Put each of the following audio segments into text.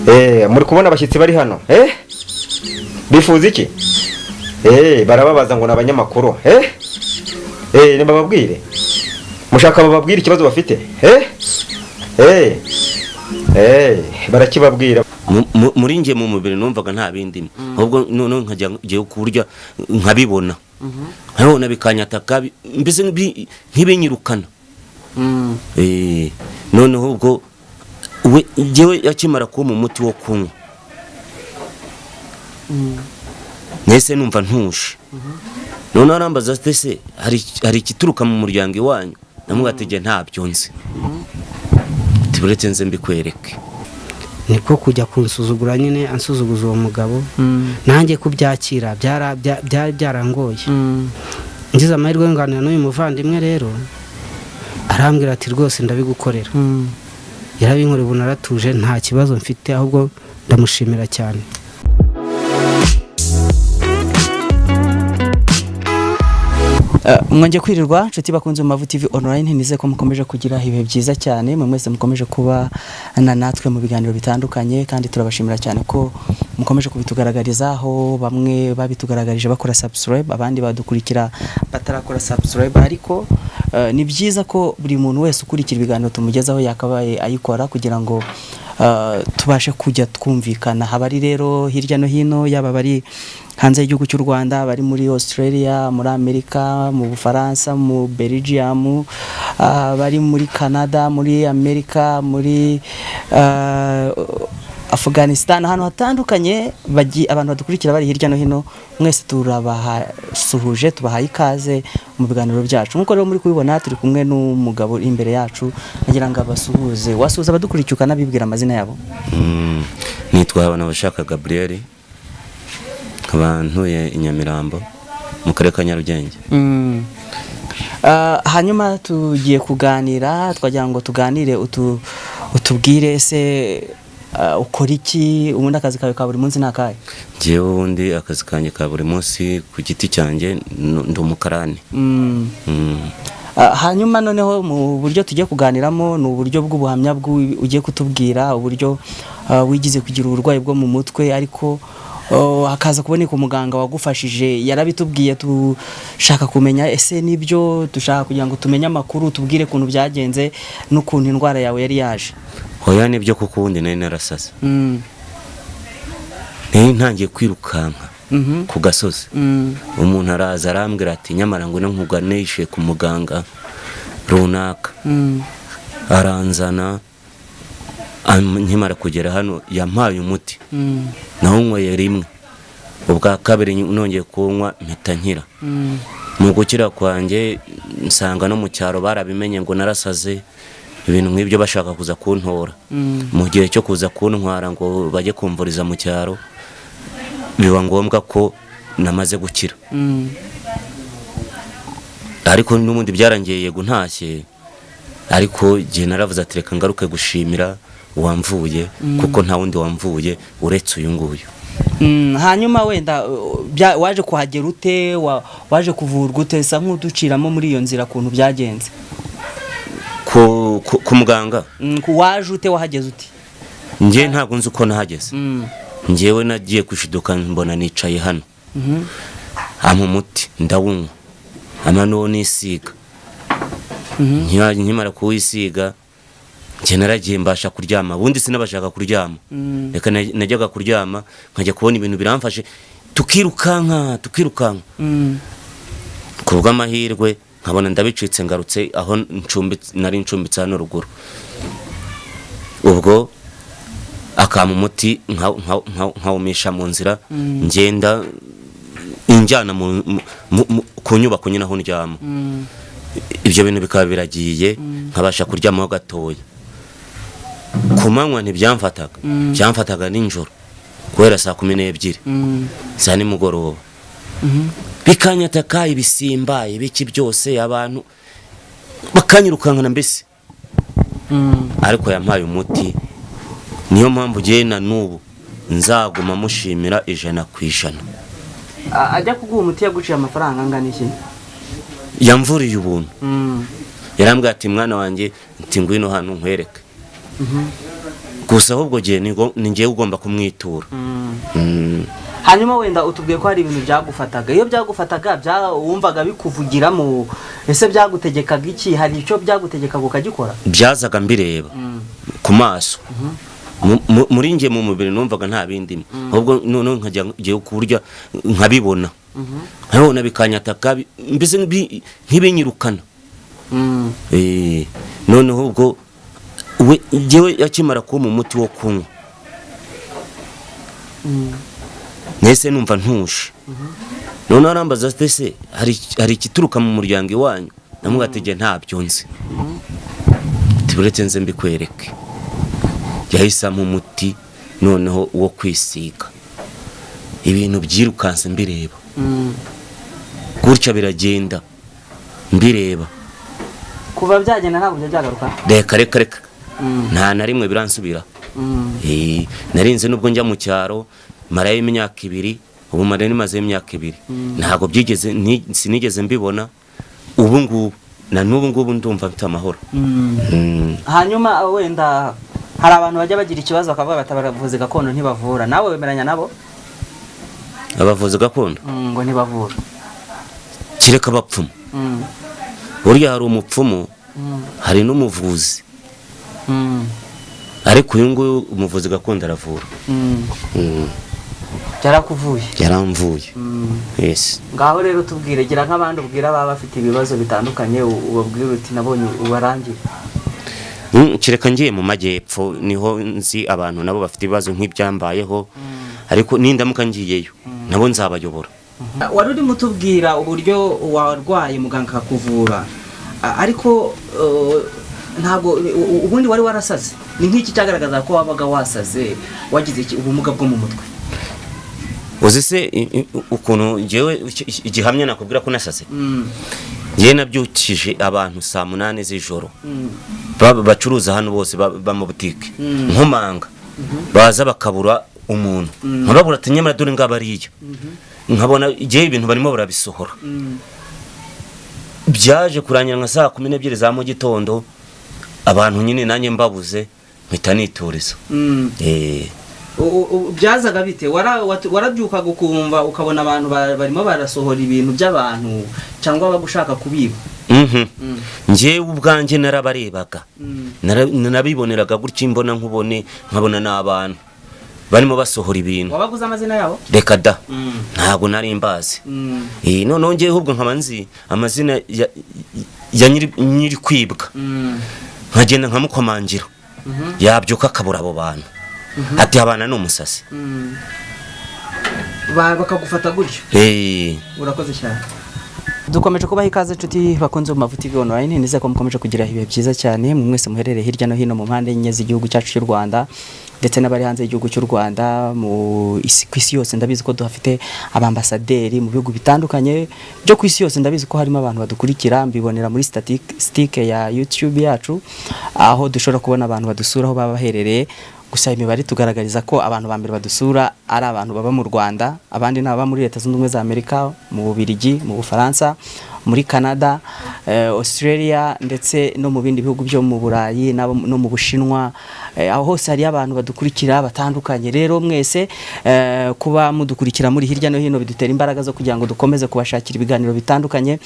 Muri kubona abashyitsi bari hano bifuza iki? Barababaza ngo nabanyamakuru. Nibababwire mushaka bababwire ikibazo bafite. Barakibabwira. Muri nge mu mubiri numvaga nta bindi ahubwo none nkajya kurya nkabibona nkabona bikanyataka mbese nkibinyirukana. Noneho ubwo we jewe yakimara kuba umuti wo kunywa nese numva ntuje. None arambaza se hari ikituruka mu muryango iwanyu, namugatege ntabyo nzi. Tiburetse nze mbikwereke. Niko kujya kunsuzugura nyine ansuzuguza uwo mugabo. Nanjye kubyakira byarangoye. Ngize amahirwe nganira n'uyu muvandimwe rero arambwira ati rwose ndabigukorera. Yarabinkoreye ubu naratuje nta kibazo mfite, ahubwo ndamushimira cyane. Mwongeye kwirirwa nshuti bakunze mu Mavu TV online, nize ko mukomeje kugira ibihe byiza cyane, mwese mukomeje kuba natwe mu biganiro bitandukanye, kandi turabashimira cyane ko mukomeje kubitugaragariza, aho bamwe babitugaragarije bakora subscribe, abandi badukurikira batarakora subscribe. Ariko ni byiza ko buri muntu wese ukurikira ibiganiro tumugezaho yakabaye ayikora kugira ngo tubashe kujya twumvikana. Habari rero hirya no hino, yaba bari hanze y'igihugu cy'u Rwanda, bari muri Australia, muri Amerika, mu Bufaransa, mu Belgium, bari muri Canada, muri Amerika, muri Afghanistan, ahantu hatandukanye abantu badukurikira bari hirya no hino, mwese turabasuhuje, tubahaye ikaze mu biganiro byacu. Nkuko rero muri kubibona turi kumwe n'umugabo imbere yacu, nagira ngo abasuhuze. Wasuhuza abadukurikira ukanabibwira amazina yabo? Nitwa Habanabashaka Gabriel, ntuye i Nyamirambo mu karere ka Nyarugenge. Hanyuma tugiye kuganira, twagira ngo tuganire utubwire se ukora iki, ubundi akazi kawe ka buri munsi nakahe? Jewe ubundi akazi kanjye ka buri munsi ku giti cyanjye ndi umukarani. Hanyuma noneho mu buryo tugiye kuganiramo ni uburyo bw'ubuhamya ugiye kutubwira uburyo wigize kugira uburwayi bwo mu mutwe, ariko hakaza kuboneka umuganga wagufashije. Yarabitubwiye, dushaka kumenya ese nibyo, dushaka kugira ngo tumenye amakuru, tubwire ukuntu byagenze n'ukuntu indwara yawe yari yaje. Hoya nibyo kuko ubundi nari narasaze. Ntangiye kwirukanka ku gasozi. Umuntu araza arambwira ati nyamara ngo nkuganishe ku muganga runaka. Aranzana, nkimara kugera hano yampaye umuti. Naho nyweye rimwe, ubwa kabiri nongeye kunywa mpita nkira. Mu gukira kwanjye nsanga no mu cyaro barabimenye ngo narasaze, ibintu nk'ibyo bashaka kuza kuntora. Mu gihe cyo kuza kuntwara ngo bajye kumvuriza mu cyaro, biba ngombwa ko namaze gukira. Ariko n'ubundi byarangiye yego ntashye, ariko gihe naravuze ati reka ngaruke gushimira wamvuye, kuko nta wundi wamvuye uretse uyu nguyu. Hanyuma wenda waje kuhagera ute, waje kuvurwa ute, sa nk'uduciramo muri iyo nzira kuntu byagenze ku muganga? Waje ute, wahageze ute? Ngiye ntabwo nzi uko nahageze. Ngiyewe nagiye kushiduka mbona nicaye hano. Ampa umuti ndawunywa, amano nisiga. Nkimara kuwisiga nje naragiye mbasha kuryama. Ubundi sinabashaka kuryama, reka najyaga kuryama nkajya kubona ibintu biramfashe, tukirukanka. Kubwa amahirwe nkabona ndabicitse, ngarutse aho nari ncumbitse hano ruguru. Ubwo akama umuti nkawumisha mu nzira, ngenda injyana ku nyubako nyine aho ndyama. Ibyo bintu bikaba biragiye, nkabasha kuryamaho gatoya. Ku manywa ntibyamfataga, byamfataga nijoro guhera saa 12 za nimugoroba. Bikanyataka ibisimba ibiki byose, abantu bakanyirukankana mbese. Ariko yampaye umuti, niyo mpamvu giye na nubu nzaguma mushimira 100%. Ajya kuguha umuti yaguciye amafaranga angana iki? Yamvuriye ubuntu. Yarambwira ati mwana wanjye, ati ngwino hano nkwereke. gusa ahubwo ni ngiye ugomba kumwitura. Hanyuma wenda utubwiye ko hari ibintu byagufataga, iyo byagufataga wumvaga bikuvugiramo, ese byagutegekaga iki? Hari icyo byagutegekaga ukagikora? Byazaga mbireba ku maso, muri nge mu mubiri numvaga nta bindi, ahubwo none nkajya kurya nkabibona, nkabona bikanyataka, mbese nk'ibinyirukana. Noneho ubwo we jewe yakimara kuba umuti wo kunywa, nese numva ntuje. None arambaza ese hari ikituruka mu muryango iwanyu? Namugatege ntabyo nzi. Tiburetse nze mbikwereke. Yahisa mu muti noneho wo kwisiga, ibintu byirukanse mbireba, gutya biragenda mbireba. Kuva byagenda ntabwo byagaruka? Reka nta na rimwe biransubira. Narinze nubwo njya mu cyaro marayo imyaka 2, ubu marene maze imyaka 2, ntago byigeze sinigeze mbibona. Ubu ngubu na n'ubu ngubu ndumva mfite amahoro. Hanyuma wenda hari abantu bajya bagira ikibazo bakavuga batabavuze gakondo ntibavura, nawe wemeranya nabo? Abavuze gakondo ngo ntibavura, kireka bapfumu. Burya hari umupfumu, hari n'umuvuzi, ariko uyu nguyu umuvuzi gakondo aravura. Byarakuvuye? Yaramvuye. Yes. Ngaho rero tubwire, gira nk'abandi ubwira baba bafite ibibazo bitandukanye, ubabwira uti nabonye ubarangira. Kireka ngiye mu majyepfo niho nzi abantu nabo bafite ibibazo nk'ibyambayeho, ariko nindamuka ngiyeyo nabo nzabayobora. Wari urimo tubwira uburyo warwaye muganga akakuvura, ariko ntabwo ubundi wari warasaze. Ni nk'iki cyagaragaza ko wabaga wasaze, wagize ubumuga bwo mu mutwe? Uzi se ukuntu jewe igihamya nakubwira ko nasaze? Ngiye nabyukije abantu 8 z'ijoro, bacuruza hano bose ba mu butike nkomanga, baza bakabura umuntu, nkababura ati nyamara dore ngabariye, nkabona igihe ibintu barimo barabisohora. Byaje kurangira nka saa 12 za mu gitondo, abantu nyine nanjye mbabuze mpita nituriza. Byazaga bite? Warabyukaga ukumva ukabona abantu barimo barasohora ibintu by'abantu cyangwa bagushaka kubiba? Ngewe ubwanjye narabarebaga, narabiboneraga gutya imbona nkubone, nkabona n'abantu barimo basohora ibintu. Wabaguze amazina yabo? Reka da, ntabwo nari mbazi. Noneho ngewe ahubwo nkaba nzi amazina ya nyiri kwibwa, nkagenda nkamukomangira, yabyuka akabura abo bantu, ati abana ni umusasi. Bakagufata gutyo? Urakoze cyane. Dukomeje kubaha ikaze inshuti bakunze mu Mavu TV Online, nize ko mukomeje kugira ibihe byiza cyane mwese muherereye hirya no hino mu mpande enye z'igihugu cyacu cy'u Rwanda ndetse n'abari hanze y'igihugu cy'u Rwanda, mu isi yose. Ndabizi ko duhafite abambasaderi mu bihugu bitandukanye byo ku isi yose. Ndabizi ko harimo abantu badukurikira, mbibonera muri statistique ya YouTube yacu, aho dushobora kubona abantu badusura aho baba baherereye. Gusa imibare tugaragariza ko abantu ba mbere badusura ari abantu baba mu Rwanda, abandi n'ababa muri Leta Zunze Ubumwe za Amerika, mu Bubiligi, mu Bufaransa, muri Canada, Australia ndetse no mu bindi bihugu byo mu Burayi no mu Bushinwa. Aho hose hari abantu badukurikira batandukanye. Rero mwese kuba mudukurikira muri hirya no hino bidutera imbaraga zo kugira ngo dukomeze kubashakira ibiganiro bitandukanye,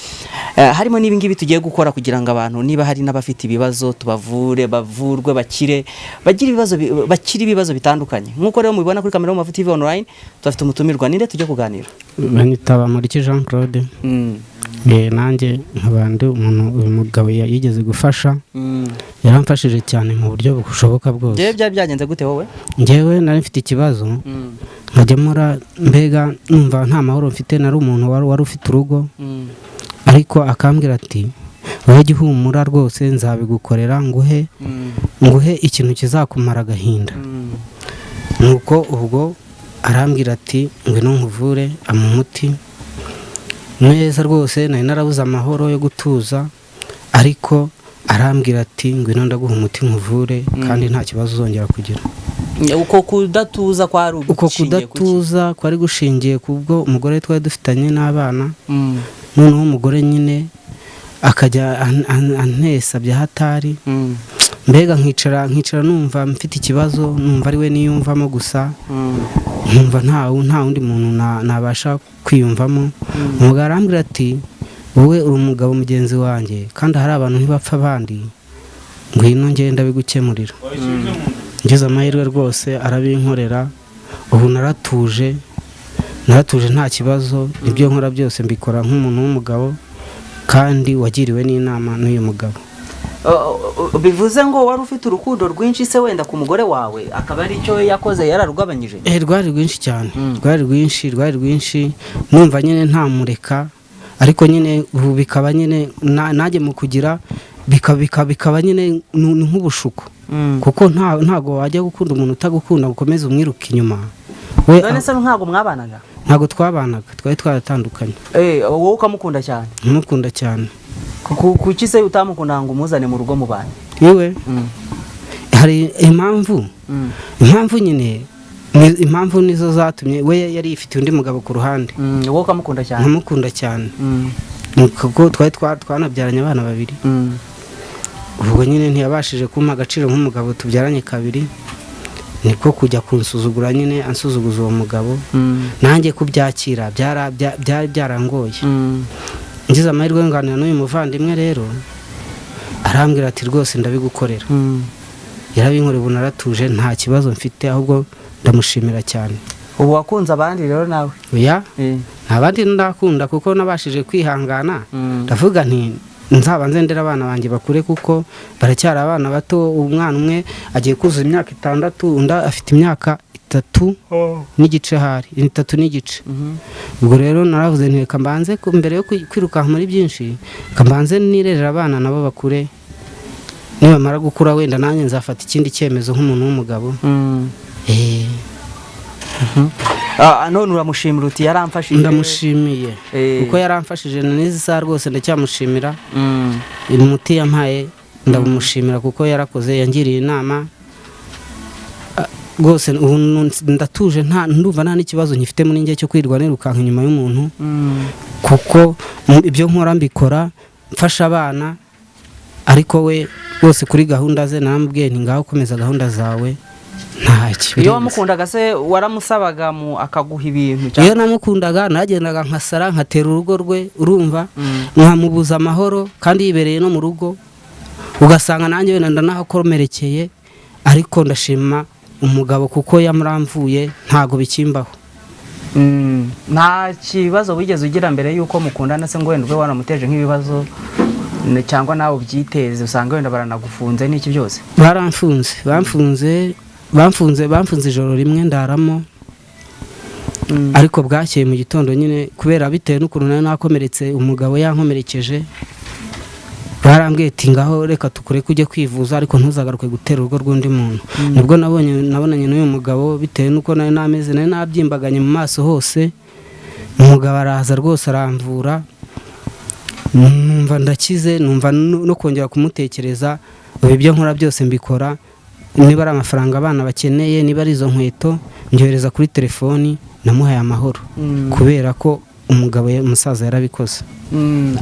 harimo n'ibingibi tugiye gukora kugira ngo abantu niba hari n'abafite ibibazo tubavure, bavurwe, bakire, bakiri ibibazo bitandukanye. Nkuko rero mubibona kuri kamera mu Mavu TV Online, tufite umutumirwa. Ninde tujye kuganira? Banitaba muri Jean Claude. Nanjye nkabandi uyu mugabo yigeze gufasha, yaramfashije cyane mu buryo bushoboka bwose. Jewe byari byagenze gute wowe? Ngewe nari mfite ikibazo, nkajya mbega numva nta mahoro mfite. Nari umuntu wari ufite urugo, ariko akambwira ati wowe gihumura rwose nzabigukorera, nguhe ikintu kizakumara agahinda. Nuko ubwo arambwira ati ngwino nkuvure, umuti neza rwose. Nari narabuze amahoro yo gutuza, ariko arambwira ati ngwino ndaguha umuti nkuvure kandi nta kibazo uzongera kugira. Uko kudatuza kwari gushingiye kubwo umugore twari dufitanye n'abana. Noneho umugore nyine akajya antesa bya hatari, mbega nkicara numva mfite ikibazo, numva ari we niyumvamo gusa, nkumva nta wundi muntu nabasha kwiyumvamo. Umugabo arambwira ati wowe uri umugabo mugenzi wanjye kandi hari abantu ntibapfa abandi, ngwino ngenda bigukemurira. Ngize amahirwe rwose arabinkorera, ubu naratuje nta kibazo, ibyo nkora byose mbikora nk'umuntu w'umugabo kandi wagiriwe n'inama n'uyu mugabo. Bivuze ngo wari ufite urukundo rwinshi se wenda ku mugore wawe akaba ari cyo yakoze yararugabanyije? Rwari rwinshi cyane, rwari rwinshi, numva nyine ntamureka, ariko nyine ubu bikaba nyine najye mu kugira bikaba nyine nk'ubushuko, kuko ntago wajya gukunda umuntu utagukunda gukomeza umwiruka inyuma. None se ntago mwabanaga? Ntago twabanaga, twari twaratandukanye. Wowe ukamukunda cyane? Mukunda cyane. Kuki se utamukunda ngo umuzane mu rugo mu bana? Iwe hari impamvu nyine, impamvu nizo zatumye we yari ifite undi mugabo ku ruhande. Wowe ukamukunda cyane? Nkamukunda cyane, kuko twari twanabyaranye abana 2. Ubwo nyine ntiyabashije kumpa agaciro nk'umugabo tubyaranye 2, niko kujya kunsuzugura nyine, ansuzuguza uwo mugabo. Nanjye kubyakira byarangoye. Ngize amahirwe nganira n'uyu muvandimwe rero, arambwira ati rwose ndabigukorera. Yarabinkorera, ubu naratuje nta kibazo mfite, ahubwo ndamushimira cyane. Ubu wakunze abandi rero nawe? Oya, nta bandi ndakunda kuko nabashije kwihangana. Ndavuga nti nzabanze ndera abana banjye bakure kuko baracyari abana bato. Umwana umwe agiye kuzuza imyaka 6, undi afite imyaka 3 n'igice, hari 3 n'igice. Ubwo rero naravuze nti reka mbanze mbere yo kwiruka muri byinshi, kambanze nirerera abana nabo bakure, nibamara gukura wenda nanjye nzafata ikindi cyemezo nk'umuntu w'umugabo. None uramushimira uti yaramfashije? Ndamushimiye kuko yaramfashije, n'izi saha rwose ndacyamushimira. Umuti yampaye ndamushimira kuko yarakoze, yangiriye inama rwose. Ubu ndatuje, ndumva nta n'ikibazo ngifite muri njye cyo kwirwa nirukanka inyuma y'umuntu, kuko ibyo nkora mbikora mfasha abana, ariko we rwose kuri gahunda ze namubwiye nti ngaho komeza gahunda zawe. Iyo wamukundaga se waramusabaga akaguha ibintu? Iyo namukundaga nagendaga nkasara, nkatera urugo rwe, urumva, nkamubuza amahoro kandi yibereye no mu rugo, ugasanga nanjye wenda ndanahakomerekeye. Ariko ndashima umugabo kuko yamuramvuye, ntago bikimbaho. Nta kibazo wigeze ugira mbere yuko mukundana se ngo wenda ube waramuteje nk'ibibazo, cyangwa nawe ubyiteze usanga wenda baranagufunze n'iki byose? Bamfunze ijoro rimwe ndaramo, ariko bwakeye mu gitondo nyine, kubera bitewe n'ukuntu nari nakomeretse, umugabo yankomerekeje, barambwiye ati ngaho reka tukure kujya kwivuza, ariko ntuzagaruke gutera urugo rw'undi muntu. Nibwo nabonanye n'uyu mugabo, bitewe n'uko nari nameze, nari nabyimbaganye mu maso hose. Umugabo araza rwose aramvura, numva ndakize, numva no kongera kumutekereza. Ubu ibyo nkora byose mbikora, niba ari amafaranga abana bakeneye, niba ari izo nkweto, njyohereza kuri telefoni. Namuhaye amahoro kubera ko umusaza yarabikoze.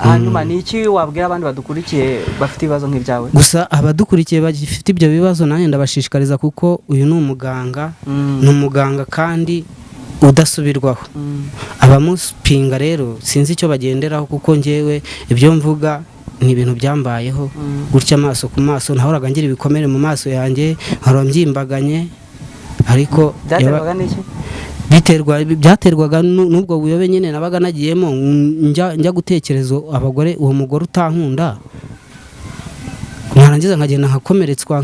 Hanyuma ni iki wabwira abandi badukurikiye bafite ibibazo nk'ibyawe? Gusa abadukurikiye bafite ibyo bibazo nanjye ndabashishikariza, kuko uyu ni umuganga kandi udasubirwaho. Abamuspinga rero sinzi icyo bagenderaho, kuko njyewe ibyo mvuga ni ibintu byambayeho gutya amaso ku maso. Nahoraga ngira ibikomere mu maso yanjye, nkahora mbyimbaganye, ariko byaterwaga n'iki? Byaterwaga n'ubwo buyobe nyine nabaga nagiyemo, njya gutekereza abagore, uwo mugore utankunda, narangiza nkagenda nkakomeretswa,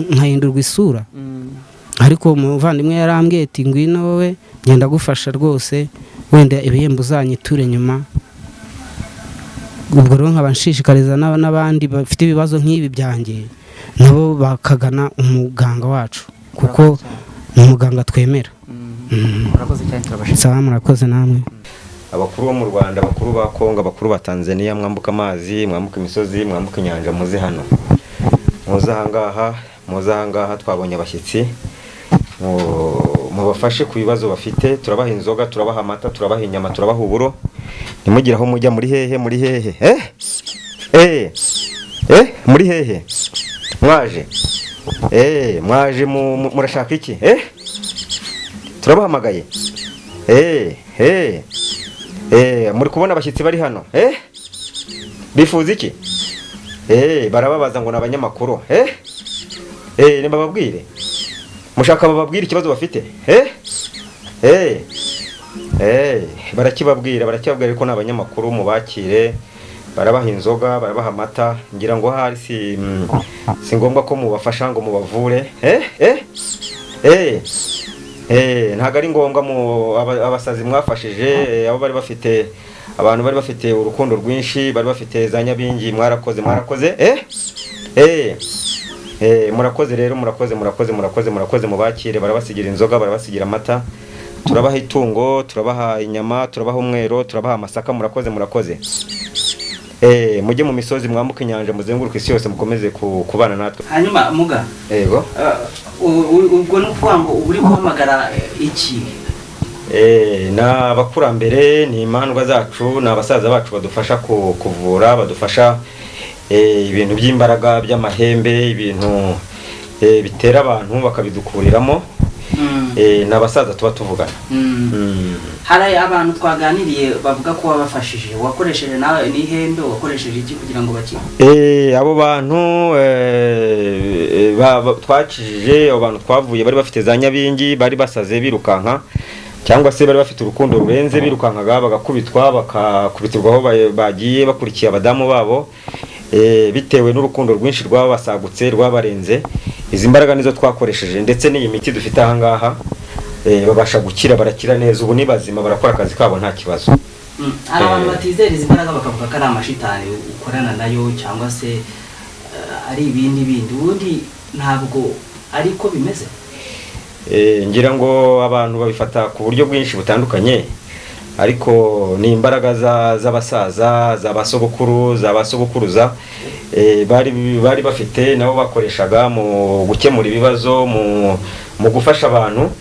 nkahindurwa isura. Ariko umuvandimwe yarambwiye ati ngwino wowe ngenda gufasha rwose, wenda ibihembo uzanyiture nyuma. Ubwo rero nkaba nshishikariza n'abandi bafite ibibazo nk'ibi byanjye, nabo bakagana umuganga wacu, kuko ni umuganga twemera. Murakoze cyane, turabashimira. Sawa, murakoze namwe. Abakuru bo mu Rwanda, abakuru ba Kongo, abakuru ba Tanzania, mwambuka amazi, mwambuka imisozi, mwambuka inyanja, muze hano, muze ahangaha. Twabonye abashyitsi, mubafashe ku bibazo bafite. Turabaha inzoga, turabaha amata, turabaha inyama, turabaha uburo. Nimugire aho mujya, muri hehe? Muri hehe? mwaje mwaje murashaka iki turabahamagaye muri kubona abashyitsi bari hano bifuza iki barababaza ngo ni abanyamakuru nibababwire mushaka bababwire ikibazo bafite barakibabwira ariko ni abanyamakuru mubakire barabaha inzoga barabaha amata ngira ngo hari si ngombwa ko mubafasha ngo mubavure ntago ari ngombwa abasazi mwafashije abo bari bafite abantu bari bafite urukundo rwinshi bari bafite za nyabingi mwarakoze murakoze rero murakoze mubakire barabasigira inzoga barabasigira amata turabaha itungo turabaha inyama turabaha umwero turabaha amasaka murakoze mujye mu misozi mwambuka inyanja muzenguruka isi yose mukomeze kubana natwe. Hanyuma muga yego ubwo ni ukuvuga ngo uri guhamagara iki? Ni abakurambere, ni imandwa zacu, ni abasaza bacu badufasha kuvura, badufasha ibintu by'imbaraga by'amahembe, ibintu bitera abantu bakabidukuriramo. Ni abasaza tuba tuvugana. Hari abantu twaganiriye bavuga ko wabafashije, wakoresheje nawe n'ihembe, wakoresheje iki kugira ngo bakire? Abo bantu twakijije, abo bantu twavuye bari bafite za nyabingi, bari basaze birukanka, cyangwa se bari bafite urukundo rurenze birukankaga bagakubitwa bakakubitirwa aho bagiye bakurikiye abadamu babo, bitewe n'urukundo rwinshi rwabasagutse rwabarenze. Izi mbaraga nizo twakoresheje, ndetse n'iyi miti dufite aha ngaha babasha gukira, barakira neza, ubu ni bazima, barakora akazi kabo nta kibazo. Hari abantu batizera izi mbaraga bakavuga ko ari amashitani ukorana nayo cyangwa se ari ibindi ubundi ntabwo ariko bimeze. Ngira ngo abantu babifata ku buryo bwinshi butandukanye, ariko ni imbaraga z'abasaza, z'abasogokuru, z'abasogokuruza bari bafite, nabo bakoreshaga mu gukemura ibibazo, mu gufasha abantu,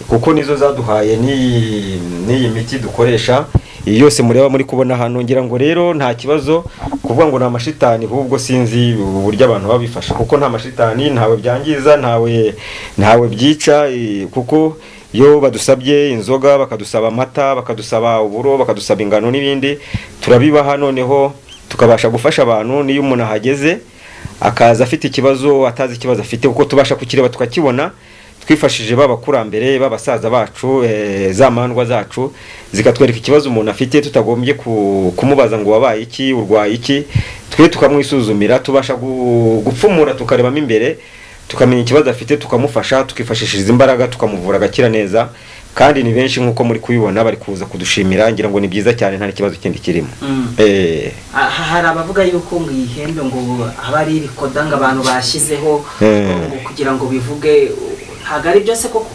kuko nizo zaduhaye n'iyi miti dukoresha yose mureba muri kubona hano. Ngira ngo rero nta kibazo kuvuga ngo ni amashitani, ahubwo sinzi uburyo abantu babifasha, kuko nta mashitani, ntawe byangiza, ntawe byica, kuko yo badusabye inzoga, bakadusaba amata, bakadusaba uburo, bakadusaba ingano n'ibindi, turabibaha, noneho tukabasha gufasha abantu. Niyo umuntu ahageze akaza afite ikibazo, atazi ikibazo afite, kuko tubasha kukireba tukakibona, twifashije babakurambere, babasaza bacu, za mandwa zacu zikatwereka ikibazo umuntu afite, tutagombye kumubaza ngo wabaye iki, urwaye iki, twe tukamwisuzumira, tubasha gupfumura tukarebamo imbere, tukamenya ikibazo afite, tukamufasha, tukifashishiriza imbaraga, tukamuvura agakira neza. Kandi ni benshi nkuko muri kubibona bari kuza kudushimira, ngira ngo ni byiza cyane, nta kibazo kindi kirimo. Hari abavuga yuko ngo ihembe ngo aba ari rikodanga abantu bashyizeho kugira ngo bivuge, ntago ari byose koko?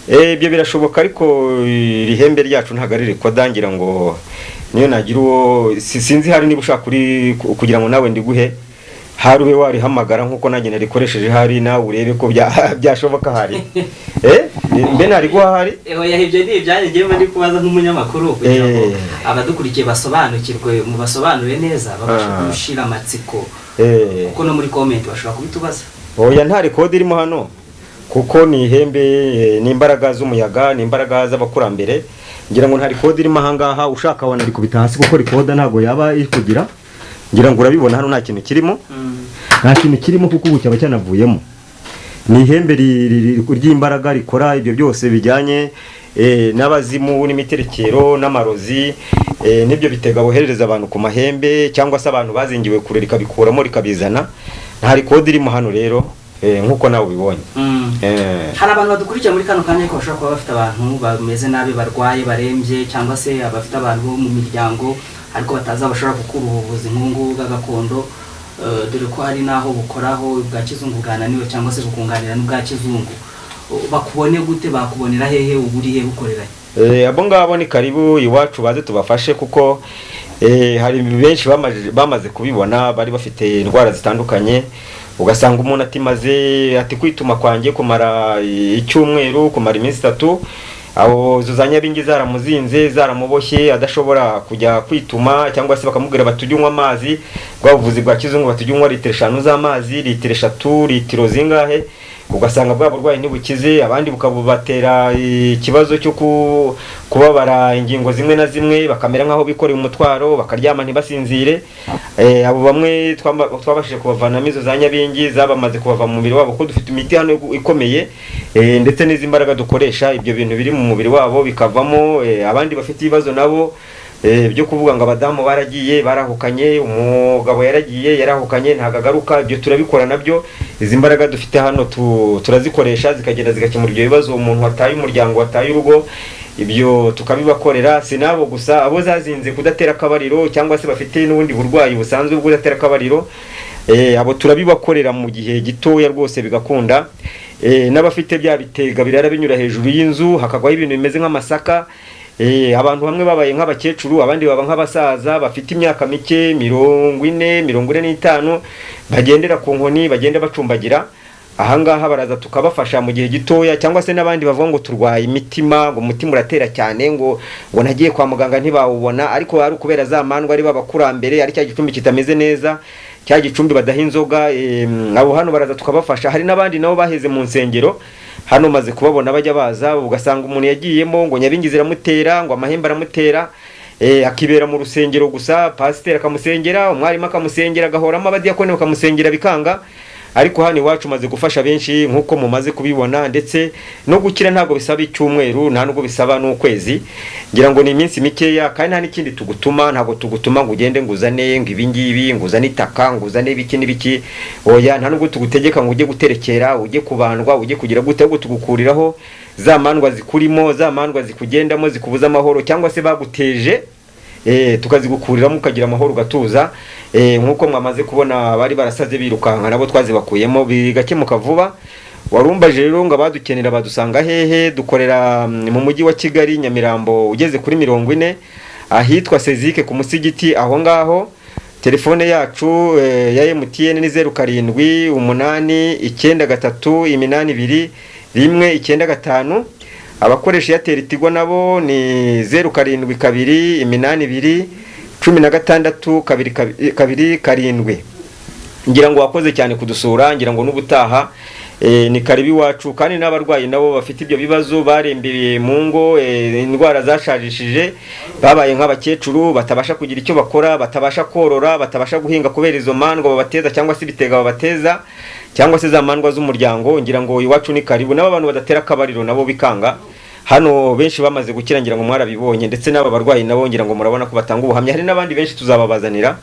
Ibyo birashoboka, ariko iri hembe ryacu ntago ari rikoda. Ngira ngo niyo nagira uwo sinzi, hari niba ushaka kugira ngo nawe ndiguhe, hari ube warihamagara nkuko nanjye narikoresheje, hari nawe urebe ko byashoboka. Hari mbe nariguha hari ibyo ni ibyanjye ngewe ndi kubaza nk'umunyamakuru, kugira ngo abadukurikiye basobanukirwe, mubasobanure neza, babashe gushira amatsiko, kuko no muri comment bashobora kubitubaza. Oya, nta rekodi irimo hano, kuko ni ihembe, ni imbaraga z'umuyaga, ni imbaraga z'abakurambere. Ngira ngo nta rekodi irimo aha ngaha, ushaka wana rikubita hasi, kuko rekoda ntago yaba ikugira. Ngira ngo urabibona hano nta kintu kirimo, nta kintu kirimo, kuko ubu cyaba cyanavuyemo. Ni ihembe ry'imbaraga rikora ibyo byose bijyanye n'abazimu n'imiterekero n'amarozi, n'ibyo bitega boherereza abantu ku mahembe, cyangwa se abantu bazingiwe kure rikabikuramo rikabizana. Nta rekodi irimo hano rero, nkuko nawe ubibonye. Hari abantu badukurikira muri kano kanya ko bashobora kuba bafite abantu bameze nabi, barwaye, barembye, cyangwa se abafite abantu bo mu miryango ariko bataza bashobora gukura ubuvuzi nk'ubungubu bw'agakondo, dore ko hari naho bukoraho bwa kizungu bwananiwe, cyangwa se bukunganira n'ubwa kizungu. Bakubone gute? Bakubonera hehe? Uburi he ukorera? Abo ngabo ni karibu iwacu, baze tubafashe, kuko hari benshi bamaze kubibona, bari bafite indwara zitandukanye. Ugasanga umuntu ati kwituma kwanjye kumara icyumweru, kumara iminsi 3, abo zo za Nyabingi zaramuzinze zaramuboshye adashobora kujya kwituma, cyangwa se bakamubwira batujye unywa amazi bwa buvuzi bwa kizungu, batujye unywa litiro 5 z'amazi, litiro 3, litiro zingahe, ugasanga bwa burwayi ntibukize. Abandi bukabubatera ikibazo cyo kubabara ingingo zimwe na zimwe, bakamera nkaho bikoreye umutwaro, bakaryama ntibasinzire. Abo bamwe twabashije kubavanamo izo za Nyabingi zabamaze kubava mu mubiri wabo, ko dufite imiti hano ikomeye, ndetse n'izi mbaraga dukoresha ibyo bintu biri mu mubiri wabo bikavamo. Abandi bafite ibibazo nabo byo kuvuga ngo abadamu baragiye barahukanye, umugabo yaragiye yarahukanye ntagagaruka, ibyo turabikora nabyo. Izi mbaraga dufite hano turazikoresha zikagenda zigakemura ibyo bibazo. Umuntu wataye umuryango, wataye urugo, ibyo tukabibakorera. Sinabo gusa, abo zazinze kudatera akabariro cyangwa se bafite n'ubundi burwayi busanzwe bwo kudatera akabariro, abo turabibakorera mu gihe gitoya rwose bigakunda. N'abafite bya bitega birara binyura hejuru y'inzu hakagwaho ibintu bimeze nk'amasaka, abantu bamwe babaye nk'abakecuru, abandi baba nk'abasaza bafite imyaka mike 40, 45, bagendera ku nkoni, bagenda bacumbagira. Ahangaha baraza tukabafasha mu gihe gitoya. Cyangwa se n'abandi bavuga ngo turwaye imitima, ngo umutima uratera cyane, ngo nagiye kwa muganga ntibawubona, ariko ari ukubera za mandwa ari babakurambere, ari cya gicumbi kitameze neza, cya gicumbi badaha inzoga. Abo hano baraza tukabafasha. Hari n'abandi nabo baheze mu nsengero hano, maze kubabona bajya baza, ugasanga umuntu yagiyemo ngo Nyabingi ziramutera, ngo amahembe aramutera, akibera mu rusengero gusa, pasiteri akamusengera, umwarimu akamusengera, agahoramo abadiyakoni bakamusengera bikanga. Ariko hano iwacu maze gufasha benshi nkuko mumaze kubibona, ndetse no gukira ntabwo bisaba icyumweru, nta nubwo bisaba n'ukwezi, ngira ngo ni iminsi mikeya. Kandi nta n'ikindi tugutuma, ntabwo tugutuma ngo ugende nguzane ngo ibingibi, nguzane itaka, nguzane ibiki n'ibiki, oya, nta nubwo tugutegeka ngo ujye guterekera, ujye kubandwa, ujye kugira gute, ahubwo tugukuriraho za mandwa zikurimo, za mandwa zikugendamo zikubuza amahoro, cyangwa se baguteje, tukazigukuriramo ukagira amahoro ugatuza. Nkuko mwamaze kubona bari barasaze birukanka, nabo twazibakuyemo bigakemuka vuba. Warumbaje rero ngo abadukenera badusanga hehe? Dukorera mu mujyi wa Kigali, Nyamirambo ugeze kuri 40, ahitwa Sezike ku musigiti aho ngaho. Telefone yacu ya MTN ni 0789382195. Abakoresha Airtel Tigo nabo ni 0728162227. Ngira ngo wakoze cyane kudusura, ngira ngo n'ubutaha ni karibi wacu. Kandi n'abarwayi nabo bafite ibyo bibazo, barembeye mu ngo, indwara zashajishije, babaye nk'abakecuru batabasha kugira icyo bakora, batabasha korora, batabasha guhinga kubera izo mandwa babateza, cyangwa se bitega babateza, cyangwa se za mandwa z'umuryango. Ngira ngo iwacu ni karibu. N'aba bantu badatera akabariro nabo bikanga, hano benshi bamaze gukira, ngira ngo mwarabibonye, ndetse n'aba barwayi nabo ngira ngo murabona ko batanga ubuhamya. Hari n'abandi benshi tuzababazanira,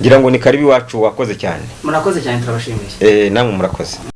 ngira ngo ni karibi wacu. Wakoze cyane. Murakoze cyane, turabashimiye. Namwe murakoze.